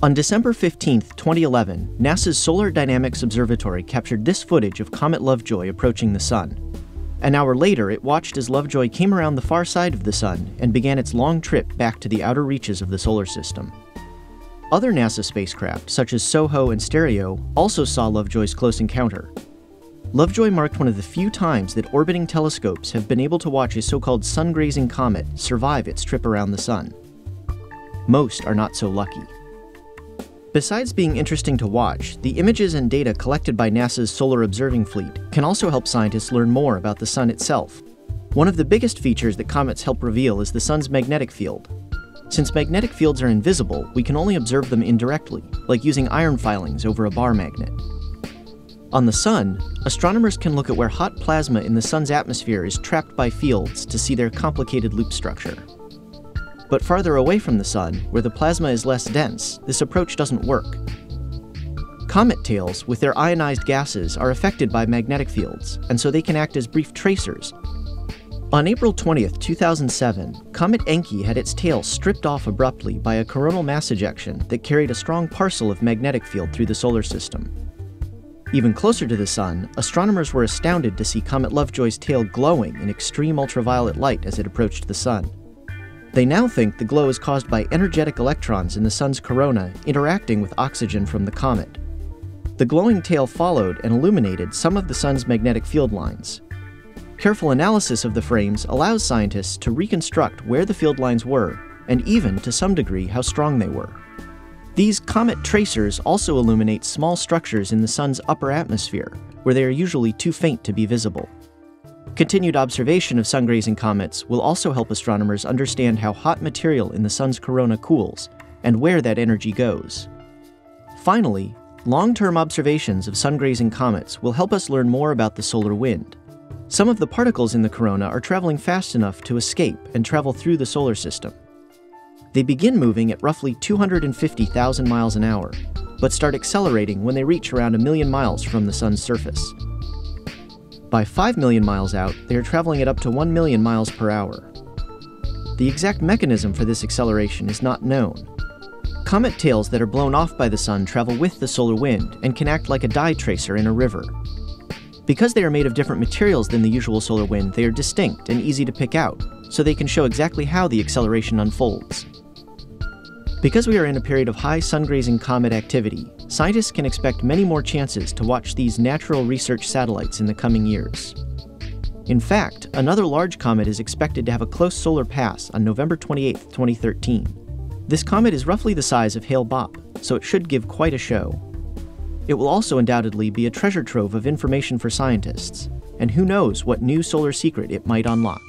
On December 15, 2011, NASA's Solar Dynamics Observatory captured this footage of Comet Lovejoy approaching the Sun. An hour later, it watched as Lovejoy came around the far side of the Sun and began its long trip back to the outer reaches of the solar system. Other NASA spacecraft, such as SOHO and STEREO, also saw Lovejoy's close encounter. Lovejoy marked one of the few times that orbiting telescopes have been able to watch a so-called sun-grazing comet survive its trip around the Sun. Most are not so lucky. Besides being interesting to watch, the images and data collected by NASA's solar observing fleet can also help scientists learn more about the Sun itself. One of the biggest features that comets help reveal is the Sun's magnetic field. Since magnetic fields are invisible, we can only observe them indirectly, like using iron filings over a bar magnet. On the Sun, astronomers can look at where hot plasma in the Sun's atmosphere is trapped by fields to see their complicated loop structure. But farther away from the Sun, where the plasma is less dense, this approach doesn't work. Comet tails, with their ionized gases, are affected by magnetic fields, and so they can act as brief tracers. On April 20, 2007, Comet Encke had its tail stripped off abruptly by a coronal mass ejection that carried a strong parcel of magnetic field through the solar system. Even closer to the Sun, astronomers were astounded to see Comet Lovejoy's tail glowing in extreme ultraviolet light as it approached the Sun. They now think the glow is caused by energetic electrons in the Sun's corona interacting with oxygen from the comet. The glowing tail followed and illuminated some of the Sun's magnetic field lines. Careful analysis of the frames allows scientists to reconstruct where the field lines were, and even, to some degree, how strong they were. These comet tracers also illuminate small structures in the Sun's upper atmosphere, where they are usually too faint to be visible. Continued observation of sun-grazing comets will also help astronomers understand how hot material in the Sun's corona cools, and where that energy goes. Finally, long-term observations of sun-grazing comets will help us learn more about the solar wind. Some of the particles in the corona are traveling fast enough to escape and travel through the solar system. They begin moving at roughly 250,000 miles an hour, but start accelerating when they reach around 1 million miles from the Sun's surface. By 5 million miles out, they are traveling at up to 1 million miles per hour. The exact mechanism for this acceleration is not known. Comet tails that are blown off by the Sun travel with the solar wind and can act like a dye tracer in a river. Because they are made of different materials than the usual solar wind, they are distinct and easy to pick out, so they can show exactly how the acceleration unfolds. Because we are in a period of high sun-grazing comet activity, scientists can expect many more chances to watch these natural research satellites in the coming years. In fact, another large comet is expected to have a close solar pass on November 28, 2013. This comet is roughly the size of Hale-Bopp, so it should give quite a show. It will also undoubtedly be a treasure trove of information for scientists, and who knows what new solar secret it might unlock.